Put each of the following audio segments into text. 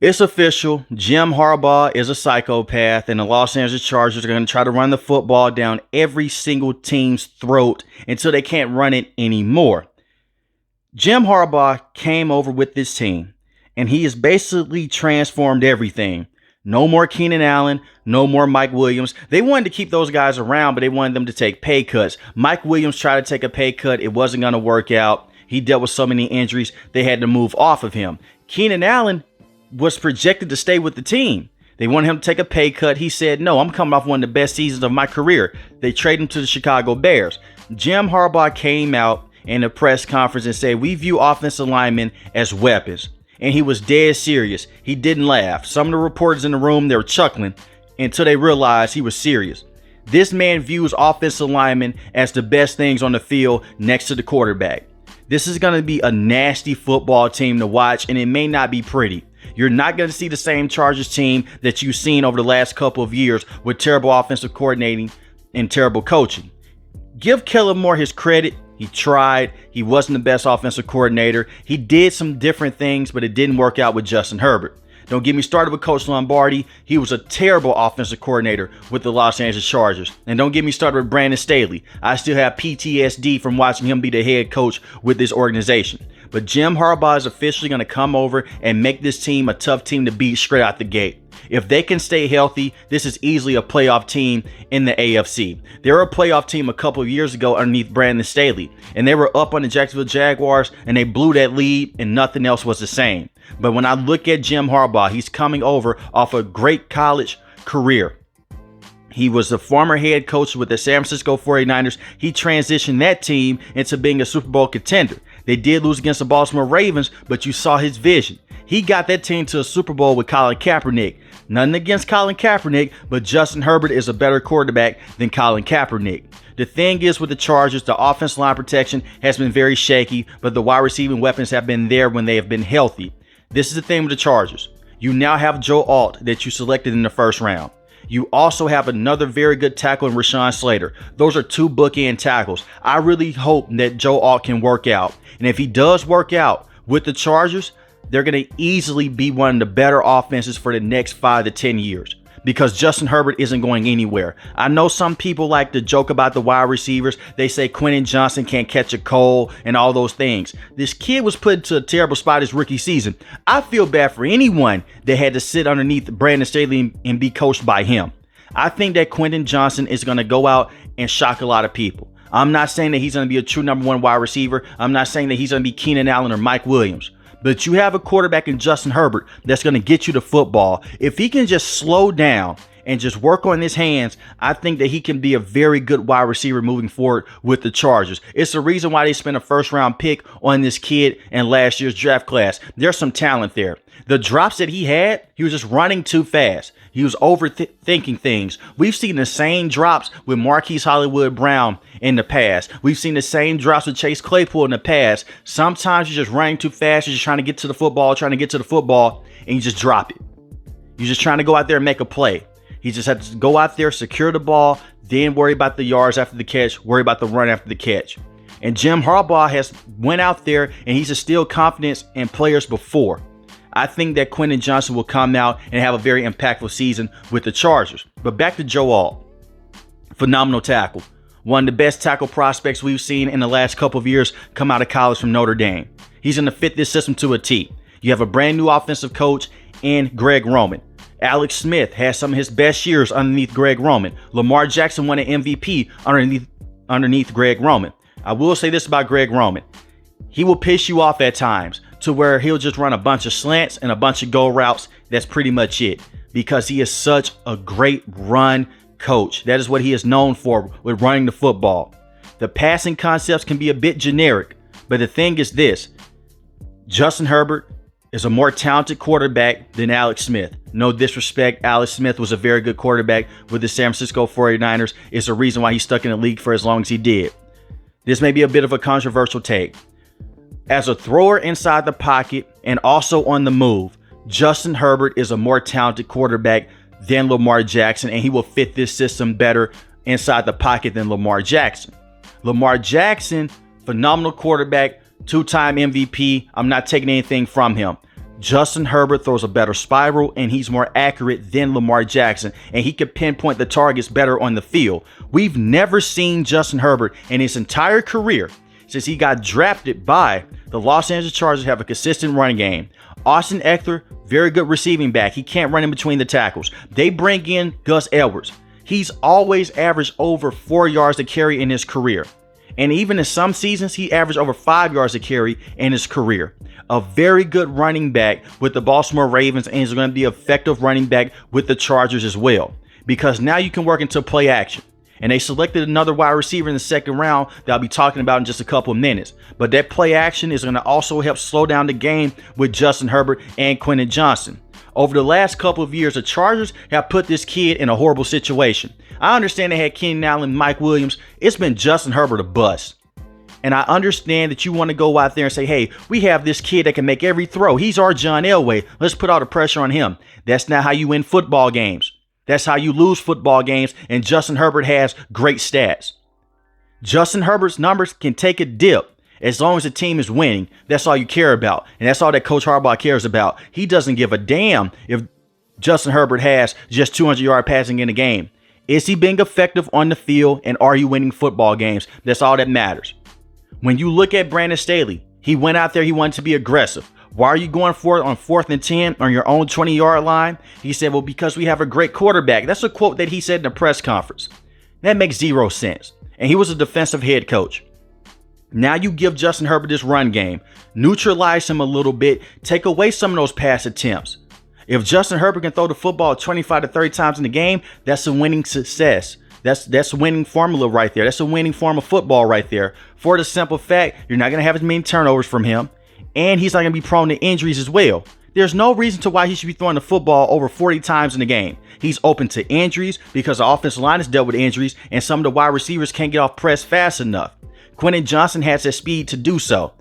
It's official. Jim Harbaugh is a psychopath, and the Los Angeles Chargers are going to try to run the football down every single team's throat until they can't run it anymore. Jim Harbaugh came over with this team, and he has basically transformed everything. No more Keenan Allen, no more Mike Williams. They wanted to keep those guys around, but they wanted them to take pay cuts. Mike Williams tried to take a pay cut. It wasn't going to work out. He dealt with so many injuries, they had to move off of him. Keenan Allen was projected to stay with the team. They wanted him to take a pay cut. He said, no, I'm coming off one of the best seasons of my career. They traded him to the Chicago Bears. Jim Harbaugh came out in a press conference and said, we view offensive linemen as weapons. And he was dead serious. He didn't laugh. Some of the reporters in the room, they were chuckling until they realized he was serious. This man views offensive linemen as the best things on the field next to the quarterback. This is going to be a nasty football team to watch, and it may not be pretty. You're not going to see the same Chargers team that you've seen over the last couple of years with terrible offensive coordinating and terrible coaching. Give Kellen Moore his credit. He tried. He wasn't the best offensive coordinator. He did some different things, but it didn't work out with Justin Herbert. Don't get me started with Coach Lombardi. He was a terrible offensive coordinator with the Los Angeles Chargers. And don't get me started with Brandon Staley. I still have PTSD from watching him be the head coach with this organization. But Jim Harbaugh is officially going to come over and make this team a tough team to beat straight out the gate. If they can stay healthy, this is easily a playoff team in the AFC. They were a playoff team a couple of years ago underneath Brandon Staley, and they were up on the Jacksonville Jaguars, and they blew that lead, and nothing else was the same. But when I look at Jim Harbaugh, he's coming over off a great college career. He was the former head coach with the San Francisco 49ers. He transitioned that team into being a Super Bowl contender. They did lose against the Baltimore Ravens, but you saw his vision. He got that team to a Super Bowl with Colin Kaepernick. Nothing against Colin Kaepernick, but Justin Herbert is a better quarterback than Colin Kaepernick. The thing is with the Chargers, the offensive line protection has been very shaky, but the wide receiving weapons have been there when they have been healthy. This is the thing with the Chargers. You now have Joe Alt that you selected in the first round. You also have another very good tackle in Rashawn Slater. Those are two bookend tackles. I really hope that Joe Alt can work out. And if he does work out with the Chargers, they're going to easily be one of the better offenses for the next 5 to 10 years because Justin Herbert isn't going anywhere. I know some people like to joke about the wide receivers. They say Quentin Johnson can't catch a cold and all those things. This kid was put into a terrible spot his rookie season. I feel bad for anyone that had to sit underneath Brandon Staley and be coached by him. I think that Quentin Johnson is going to go out and shock a lot of people. I'm not saying that he's going to be a true number one wide receiver. I'm not saying that he's going to be Keenan Allen or Mike Williams. But you have a quarterback in Justin Herbert that's going to get you the football. If he can just slow down and just work on his hands, I think that he can be a very good wide receiver moving forward with the Chargers. It's the reason why they spent a first-round pick on this kid in last year's draft class. There's some talent there. The drops that he had, he was just running too fast. He was overthinking things. We've seen the same drops with Marquise Hollywood Brown in the past. We've seen the same drops with Chase Claypool in the past. Sometimes you're just running too fast. You're just trying to get to the football, and you just drop it. You're just trying to go out there and make a play. He just had to go out there, secure the ball, then worry about the yards after the catch, worry about the run after the catch. And Jim Harbaugh has went out there and he's instilled confidence in players before. I think that Quentin Johnson will come out and have a very impactful season with the Chargers. But back to Joe Alt. Phenomenal tackle. One of the best tackle prospects we've seen in the last couple of years come out of college from Notre Dame. He's going to fit this system to a T. You have a brand new offensive coach in Greg Roman. Alex Smith has some of his best years underneath Greg Roman. Lamar Jackson won an MVP underneath Greg Roman. I will say this about Greg Roman. He will piss you off at times to where he'll just run a bunch of slants and a bunch of go routes. That's pretty much it because he is such a great run coach. That is what he is known for with running the football. The passing concepts can be a bit generic, but the thing is this. Justin Herbert is a more talented quarterback than Alex Smith. No disrespect, Alex Smith was a very good quarterback with the San Francisco 49ers. It's the reason why he stuck in the league for as long as he did. This may be a bit of a controversial take. As a thrower inside the pocket and also on the move, Justin Herbert is a more talented quarterback than Lamar Jackson, and he will fit this system better inside the pocket than Lamar Jackson. Lamar Jackson, phenomenal quarterback, two-time MVP. I'm not taking anything from him. Justin Herbert throws a better spiral, and he's more accurate than Lamar Jackson, and he can pinpoint the targets better on the field. We've never seen Justin Herbert in his entire career, since he got drafted by the Los Angeles Chargers, have a consistent running game. Austin Eckler, very good receiving back. He can't run in between the tackles. They bring in Gus Edwards. He's always averaged over 4 yards to carry in his career. And even in some seasons, he averaged over 5 yards to carry in his career. A very good running back with the Baltimore Ravens, and he's going to be an effective running back with the Chargers as well. Because now you can work into play action. And they selected another wide receiver in the second round that I'll be talking about in just a couple of minutes. But that play action is going to also help slow down the game with Justin Herbert and Quentin Johnson. Over the last couple of years, the Chargers have put this kid in a horrible situation. I understand they had Keenan Allen, Mike Williams. It's been Justin Herbert a bust. And I understand that you want to go out there and say, hey, we have this kid that can make every throw. He's our John Elway. Let's put all the pressure on him. That's not how you win football games. That's how you lose football games, and Justin Herbert has great stats. Justin Herbert's numbers can take a dip as long as the team is winning. That's all you care about, and that's all that Coach Harbaugh cares about. He doesn't give a damn if Justin Herbert has just 200-yard passing in a game. Is he being effective on the field, and are you winning football games? That's all that matters. When you look at Brandon Staley, he went out there, he wanted to be aggressive. Why are you going for it on 4th and 10 on your own 20-yard line? He said, well, because we have a great quarterback. That's a quote that he said in a press conference. That makes zero sense. And he was a defensive head coach. Now you give Justin Herbert this run game, neutralize him a little bit, take away some of those pass attempts. If Justin Herbert can throw the football 25 to 30 times in the game, that's a winning success. That's a winning formula right there. That's a winning form of football right there. For the simple fact, you're not going to have as many turnovers from him. And he's not going to be prone to injuries as well. There's no reason to why he should be throwing the football over 40 times in the game. He's open to injuries because the offensive line has dealt with injuries and some of the wide receivers can't get off press fast enough. Quentin Johnson has that speed to do so.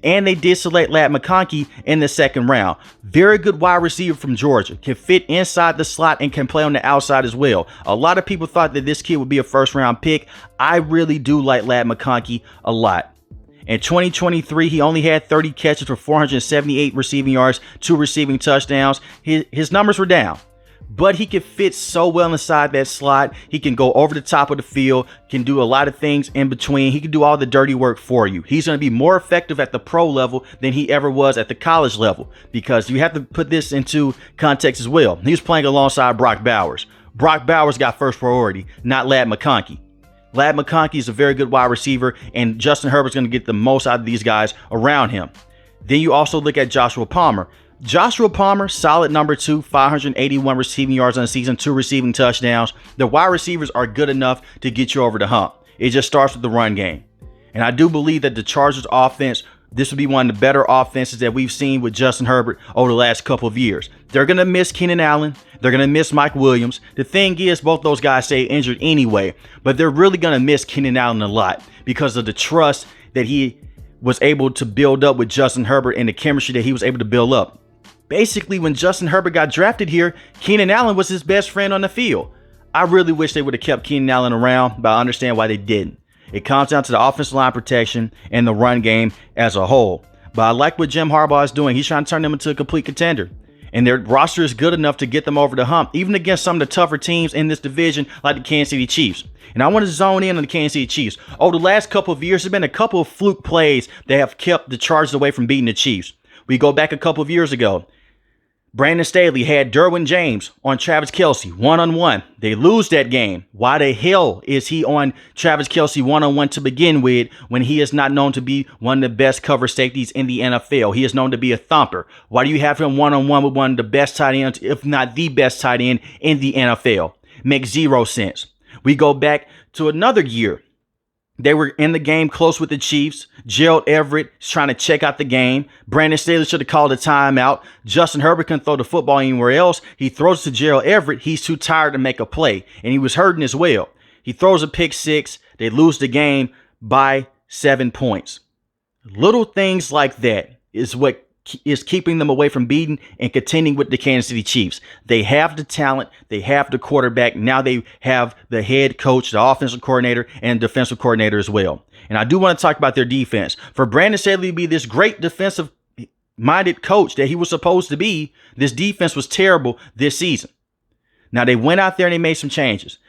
And they did select Ladd McConkey in the second round. Very good wide receiver from Georgia. Can fit inside the slot and can play on the outside as well. A lot of people thought that this kid would be a first-round pick. I really do like Ladd McConkey a lot. In 2023, he only had 30 catches for 478 receiving yards, 2 receiving touchdowns. His numbers were down, but he can fit so well inside that slot. He can go over the top of the field, can do a lot of things in between. He can do all the dirty work for you. He's going to be more effective at the pro level than he ever was at the college level, because you have to put this into context as well. He was playing alongside Brock Bowers. Brock Bowers got first priority, not Ladd McConkey. Ladd McConkey is a very good wide receiver, and Justin Herbert's going to get the most out of these guys around him. Then you also look at Joshua Palmer. Joshua Palmer, solid number 2, 581 receiving yards on the season, 2 receiving touchdowns. The wide receivers are good enough to get you over the hump. It just starts with the run game. And I do believe that the Chargers offense, this will be one of the better offenses that we've seen with Justin Herbert over the last couple of years. They're going to miss Keenan Allen. They're going to miss Mike Williams. The thing is, both those guys stay injured anyway, but they're really going to miss Keenan Allen a lot because of the trust that he was able to build up with Justin Herbert and the chemistry that he was able to build up. Basically, when Justin Herbert got drafted here, Keenan Allen was his best friend on the field. I really wish they would have kept Keenan Allen around, but I understand why they didn't. It comes down to the offensive line protection and the run game as a whole. But I like what Jim Harbaugh is doing. He's trying to turn them into a complete contender. And their roster is good enough to get them over the hump, even against some of the tougher teams in this division like the Kansas City Chiefs. And I want to zone in on the Kansas City Chiefs. Over the last couple of years, there's been a couple of fluke plays that have kept the Chargers away from beating the Chiefs. We go back a couple of years ago. Brandon Staley had Derwin James on Travis Kelce one-on-one. They lose that game. Why the hell is he on Travis Kelce one-on-one to begin with when he is not known to be one of the best cover safeties in the NFL? He is known to be a thumper. Why do you have him one-on-one with one of the best tight ends, if not the best tight end in the NFL? Makes zero sense. We go back to another year. They were in the game close with the Chiefs. Gerald Everett is trying to check out the game. Brandon Staley should have called a timeout. Justin Herbert couldn't throw the football anywhere else. He throws to Gerald Everett. He's too tired to make a play, and he was hurting as well. He throws a pick six. They lose the game by 7 points. Little things like that is what is keeping them away from beating and contending with the Kansas City Chiefs. They have the talent. They have the quarterback. Now they have the head coach, the offensive coordinator, and defensive coordinator as well. And I do want to talk about their defense. For Brandon Staley to be this great defensive minded coach that he was supposed to be, this defense was terrible this season. Now, they went out there and they made some changes.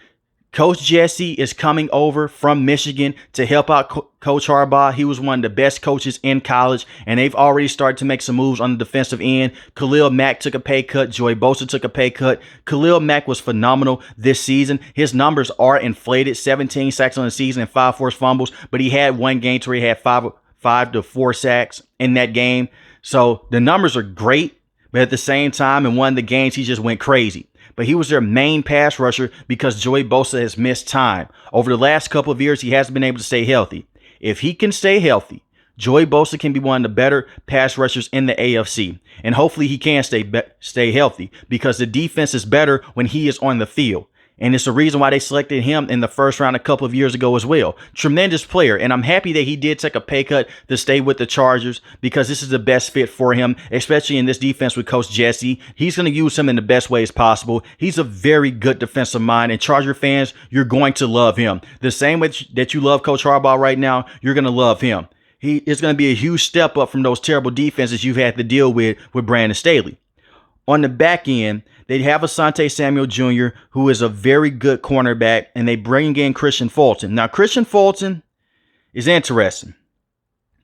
Coach Jesse is coming over from Michigan to help out Coach Harbaugh. He was one of the best coaches in college, and they've already started to make some moves on the defensive end. Khalil Mack took a pay cut. Joey Bosa took a pay cut. Khalil Mack was phenomenal this season. His numbers are inflated, 17 sacks on the season and 5 forced fumbles, but he had one game where he had 5 to 4 sacks in that game. So the numbers are great, but at the same time, in one of the games, he just went crazy. But he was their main pass rusher because Joey Bosa has missed time. Over the last couple of years, he hasn't been able to stay healthy. If he can stay healthy, Joey Bosa can be one of the better pass rushers in the AFC. And hopefully he can stay healthy because the defense is better when he is on the field. And it's the reason why they selected him in the first round a couple of years ago as well. Tremendous player. And I'm happy that he did take a pay cut to stay with the Chargers because this is the best fit for him, especially in this defense with Coach Jesse. He's going to use him in the best ways possible. He's a very good defensive mind. And Charger fans, you're going to love him. The same way that you love Coach Harbaugh right now, you're going to love him. He is going to be a huge step up from those terrible defenses you've had to deal with Brandon Staley. On the back end, they have Asante Samuel Jr., who is a very good cornerback, and they bring in Christian Fulton. Now, Christian Fulton is interesting.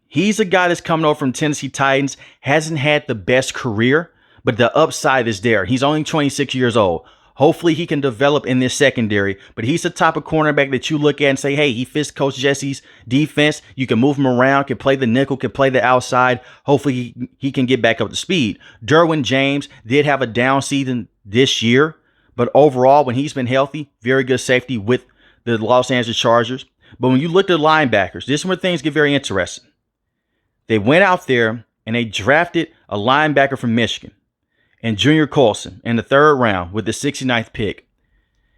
He's a guy that's coming over from Tennessee Titans, hasn't had the best career, but the upside is there. He's only 26 years old. Hopefully he can develop in this secondary, but he's the type of cornerback that you look at and say, hey, he fits Coach Jesse's defense. You can move him around, can play the nickel, can play the outside. Hopefully he can get back up to speed. Derwin James did have a down season this year, but overall, when he's been healthy, very good safety with the Los Angeles Chargers. But when you look at the linebackers, this is where things get very interesting. They went out there and they drafted a linebacker from Michigan, and Junior Colson in the 3rd round with the 69th pick.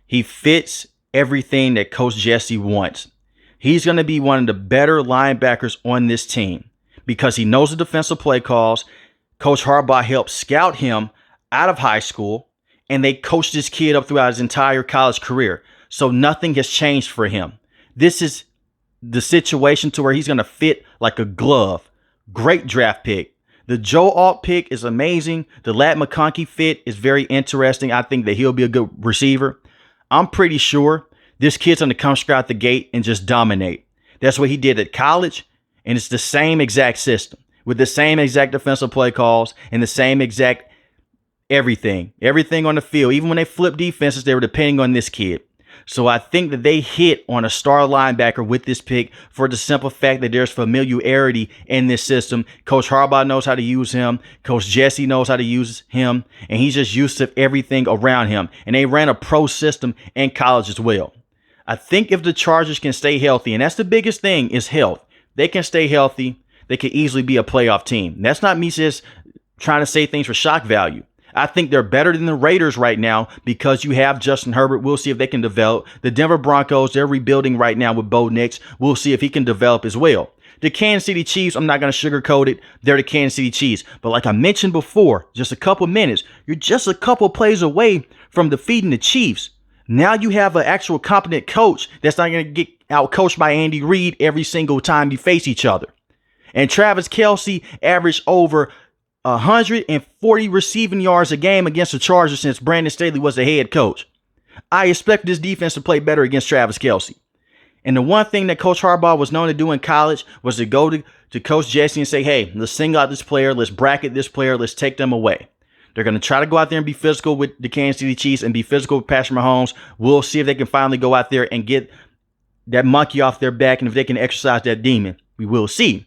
He fits everything that Coach Jesse wants. He's going to be one of the better linebackers on this team because he knows the defensive play calls. Coach Harbaugh helped scout him out of high school, and they coached this kid up throughout his entire college career. So nothing has changed for him. This is the situation to where he's going to fit like a glove. Great draft pick. The Joe Alt pick is amazing. The Lat McConkey fit is very interesting. I think that he'll be a good receiver. I'm pretty sure this kid's going to come straight out the gate and just dominate. That's what he did at college, and it's the same exact system with the same exact defensive play calls and the same exact everything on the field. Even when they flipped defenses, they were depending on this kid. So I think that they hit on a star linebacker with this pick for the simple fact that there's familiarity in this system. Coach Harbaugh knows how to use him. Coach Jesse knows how to use him. And he's just used to everything around him. And they ran a pro system in college as well. I think if the Chargers can stay healthy, and that's the biggest thing is health. They can stay healthy. They could easily be a playoff team. That's not me just trying to say things for shock value. I think they're better than the Raiders right now because you have Justin Herbert. We'll see if they can develop. The Denver Broncos, they're rebuilding right now with Bo Nix. We'll see if he can develop as well. The Kansas City Chiefs, I'm not going to sugarcoat it. They're the Kansas City Chiefs. But like I mentioned before, just a couple minutes, you're just a couple plays away from defeating the Chiefs. Now you have an actual competent coach that's not going to get out-coached by Andy Reid every single time you face each other. And Travis Kelce averaged over 140 receiving yards a game against the Chargers since Brandon Staley was the head coach. I expect this defense to play better against Travis Kelce. And the one thing that Coach Harbaugh was known to do in college was to go to Coach Jesse and say, hey, let's single out this player, let's bracket this player, let's take them away. They're going to try to go out there and be physical with the Kansas City Chiefs and be physical with Patrick Mahomes. We'll see if they can finally go out there and get that monkey off their back and if they can exercise that demon. We will see.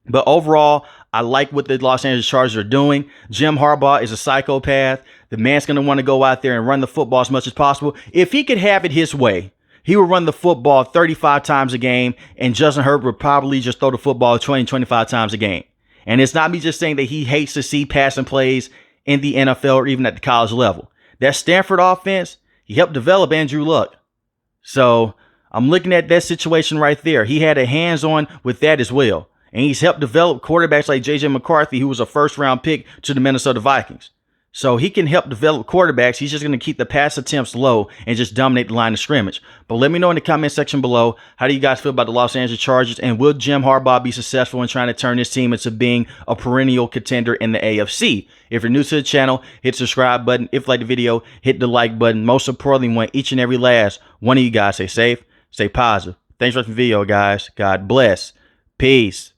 But overall, I like what the Los Angeles Chargers are doing. Jim Harbaugh is a psychopath. The man's going to want to go out there and run the football as much as possible. If he could have it his way, he would run the football 35 times a game, and Justin Herbert would probably just throw the football 20, 25 times a game. And it's not me just saying that he hates to see passing plays in the NFL or even at the college level. That Stanford offense, he helped develop Andrew Luck. So I'm looking at that situation right there. He had a hands-on with that as well. And he's helped develop quarterbacks like J.J. McCarthy, who was a first-round pick to the Minnesota Vikings. So he can help develop quarterbacks. He's just going to keep the pass attempts low and just dominate the line of scrimmage. But let me know in the comment section below, how do you guys feel about the Los Angeles Chargers? And will Jim Harbaugh be successful in trying to turn this team into being a perennial contender in the AFC? If you're new to the channel, hit the subscribe button. If you like the video, hit the like button. Most importantly, we want each and every last one of you guys stay safe, stay positive. Thanks for watching the video, guys. God bless. Peace.